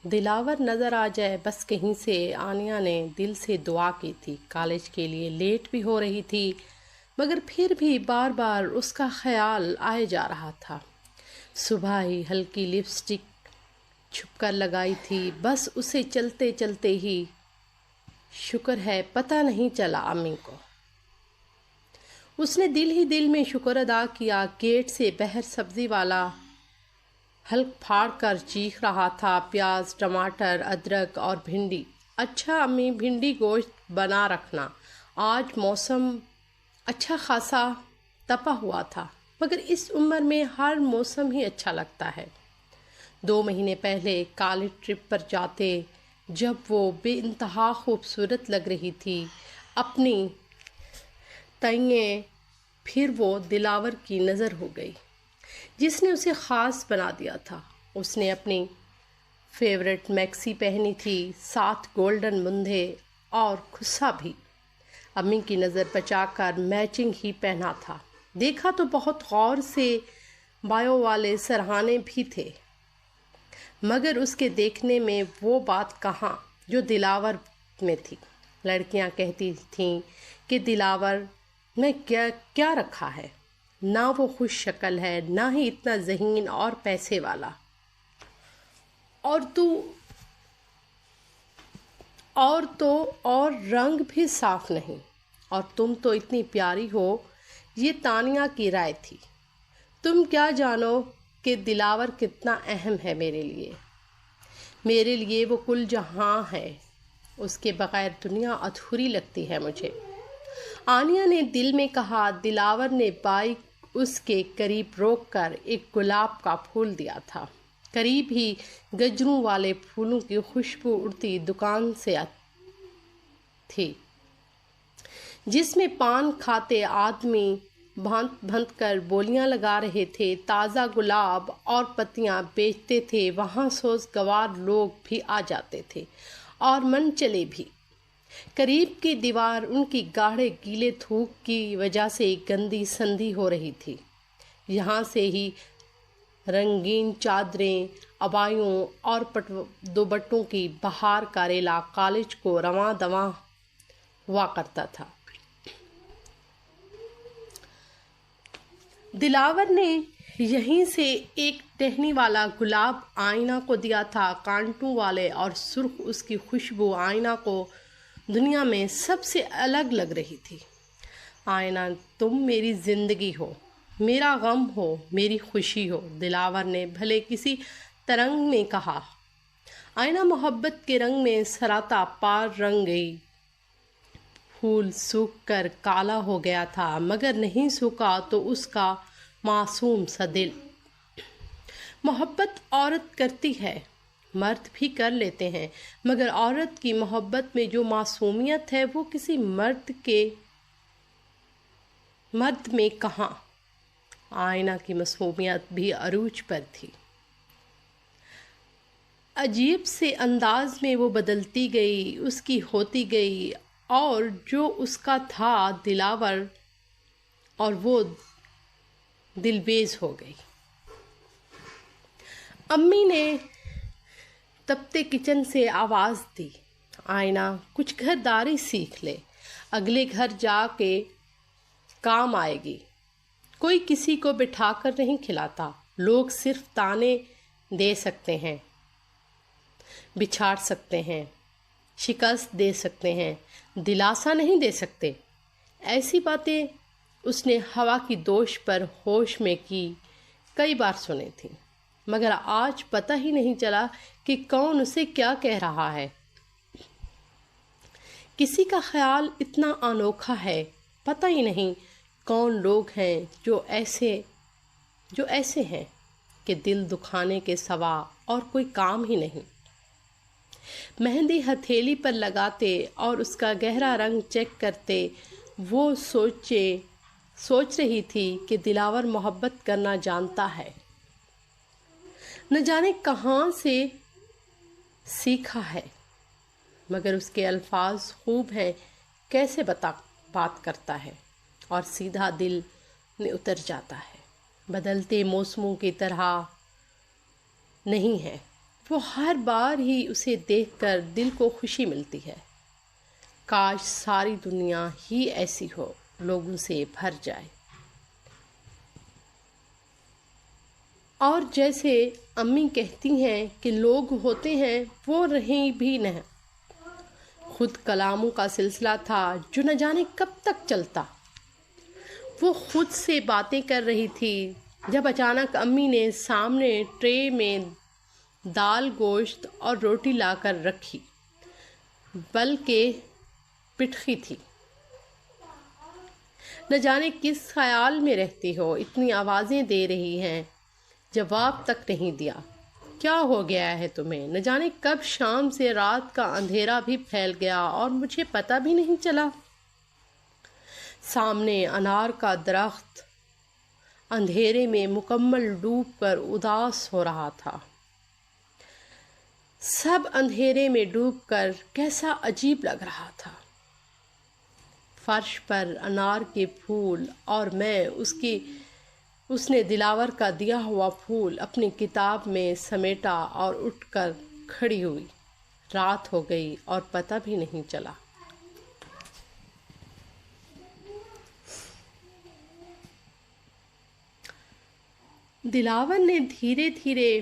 دلاور نظر آ جائے بس کہیں سے آنیا نے دل سے دعا کی تھی۔ کالج کے لیے لیٹ بھی ہو رہی تھی مگر پھر بھی بار بار اس کا خیال آئے جا رہا تھا۔ صبح ہی ہلکی لپسٹک چھپ کر لگائی تھی، بس اسے چلتے چلتے ہی شکر ہے پتہ نہیں چلا امی کو۔ اس نے دل ہی دل میں شکر ادا کیا۔ گیٹ سے باہر سبزی والا حلق پھاڑ کر چیخ رہا تھا، پیاز، ٹماٹر، ادرک اور بھنڈی۔ اچھا امی، بھنڈی گوشت بنا رکھنا، آج موسم اچھا خاصا تپا ہوا تھا، مگر اس عمر میں ہر موسم ہی اچھا لگتا ہے۔ 2 مہینے پہلے کالج ٹرپ پر جاتے جب وہ بے انتہا خوبصورت لگ رہی تھی اپنی تئیں، پھر وہ دلاور کی نظر ہو گئی جس نے اسے خاص بنا دیا تھا۔ اس نے اپنی فیورٹ میکسی پہنی تھی، ساتھ گولڈن مندھے اور کھسا بھی۔ امی کی نظر بچا کر میچنگ ہی پہنا تھا۔ دیکھا تو بہت غور سے بایوں والے سرہانے بھی تھے، مگر اس کے دیکھنے میں وہ بات کہاں جو دلاور میں تھی۔ لڑکیاں کہتی تھیں کہ دلاور نے کیا رکھا ہے، نہ وہ خوش شکل ہے، نہ ہی اتنا ذہین اور پیسے والا، اور رنگ بھی صاف نہیں، اور تم تو اتنی پیاری ہو۔ یہ تانیہ کی رائے تھی۔ تم کیا جانو کہ دلاور کتنا اہم ہے میرے لیے وہ کل جہاں ہے، اس کے بغیر دنیا ادھوری لگتی ہے مجھے۔ آنیا نے دل میں کہا۔ دلاور نے بائک اس کے قریب روک کر ایک گلاب کا پھول دیا تھا۔ قریب ہی گجروں والے پھولوں کی خوشبو اڑتی دکان سے تھی، جس میں پان کھاتے آدمی بھنت کر بولیاں لگا رہے تھے، تازہ گلاب اور پتیاں بیچتے تھے۔ وہاں سوزگوار لوگ بھی آ جاتے تھے اور من چلے بھی۔ قریب کی دیوار ان کی گاڑھے گیلے تھوک کی وجہ سے گندی سندھی ہو رہی تھی۔ یہاں سے ہی رنگین چادریں، عبایوں اور دوپٹوں کی بہار کا ریلا کالج کو رواں دواں ہوا کرتا تھا۔ دلاور نے یہیں سے ایک ٹہنی والا گلاب آئینہ کو دیا تھا، کانٹوں والے اور سرخ۔ اس کی خوشبو آئینہ کو دنیا میں سب سے الگ لگ رہی تھی۔ آئینہ، تم میری زندگی ہو، میرا غم ہو، میری خوشی ہو، دلاور نے بھلے کسی ترنگ میں کہا۔ آئینہ محبت کے رنگ میں سراتا پار رنگ گئی۔ پھول سوکھ کر کالا ہو گیا تھا، مگر نہیں سوکھا تو اس کا معصوم سا دل۔ محبت عورت کرتی ہے، مرد بھی کر لیتے ہیں، مگر عورت کی محبت میں جو معصومیت ہے وہ کسی مرد میں کہاں۔ آئینہ کی معصومیت بھی عروج پر تھی۔ عجیب سے انداز میں وہ بدلتی گئی، اس کی ہوتی گئی، اور جو اس کا تھا دلاور، اور وہ دلبیز ہو گئی۔ امی نے تپتے کچن سے آواز دی، آئینہ کچھ گھرداری سیکھ لے، اگلے گھر جا کے کام آئے گی۔ کوئی کسی کو بٹھا کر نہیں کھلاتا، لوگ صرف تانے دے سکتے ہیں، بچھاڑ سکتے ہیں، شکست دے سکتے ہیں، دلاسا نہیں دے سکتے۔ ایسی باتیں اس نے ہوا کی دوش پر ہوش میں کی کئی بار سنی تھی، مگر آج پتہ ہی نہیں چلا کہ کون اسے کیا کہہ رہا ہے۔ کسی کا خیال اتنا انوکھا ہے، پتہ ہی نہیں کون لوگ ہیں جو ایسے ہیں کہ دل دکھانے کے سوا اور کوئی کام ہی نہیں۔ مہندی ہتھیلی پر لگاتے اور اس کا گہرا رنگ چیک کرتے وہ سوچ رہی تھی کہ دلاور محبت کرنا جانتا ہے، نہ جانے کہاں سے سیکھا ہے، مگر اس کے الفاظ خوب ہیں، کیسے بات کرتا ہے اور سیدھا دل میں اتر جاتا ہے، بدلتے موسموں کی طرح نہیں ہے۔ وہ ہر بار ہی اسے دیکھ کر دل کو خوشی ملتی ہے۔ کاش ساری دنیا ہی ایسی ہو، لوگوں سے بھر جائے۔ اور جیسے امی کہتی ہیں کہ لوگ ہوتے ہیں وہ رہیں بھی نہیں، خود کلاموں کا سلسلہ تھا جو نہ جانے کب تک چلتا۔ وہ خود سے باتیں کر رہی تھی جب اچانک امی نے سامنے ٹرے میں دال، گوشت اور روٹی لا کر رکھی، بلکہ پٹخی تھی۔ نہ جانے کس خیال میں رہتی ہو، اتنی آوازیں دے رہی ہیں، جواب تک نہیں دیا۔ کیا ہو گیا ہے تمہیں؟ نہ جانے کب شام سے رات کا اندھیرا بھی پھیل گیا اور مجھے پتہ بھی نہیں چلا۔ سامنے انار کا درخت اندھیرے میں مکمل ڈوب کر اداس ہو رہا تھا۔ سب اندھیرے میں ڈوب کر کیسا عجیب لگ رہا تھا۔ فرش پر انار کے پھول اور میں اس نے دلاور کا دیا ہوا پھول اپنی کتاب میں سمیٹا اور اٹھ کر کھڑی ہوئی۔ رات ہو گئی اور پتہ بھی نہیں چلا۔ دلاور نے دھیرے دھیرے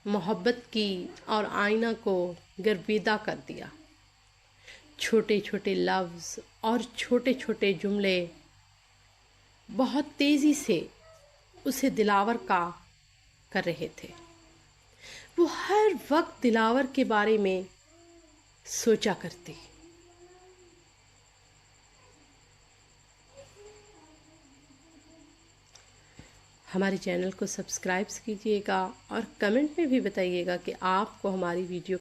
محبت کی اور آئینہ کو گرویدہ کر دیا۔ چھوٹے چھوٹے لفظ اور چھوٹے چھوٹے جملے بہت تیزی سے اسے دلاور کا کر رہے تھے۔ وہ ہر وقت دلاور کے بارے میں سوچا کرتی۔ ہمارے چینل کو سبسکرائب کیجیے گا اور کمنٹ میں بھی بتائیے گا کہ آپ کو ہماری ویڈیو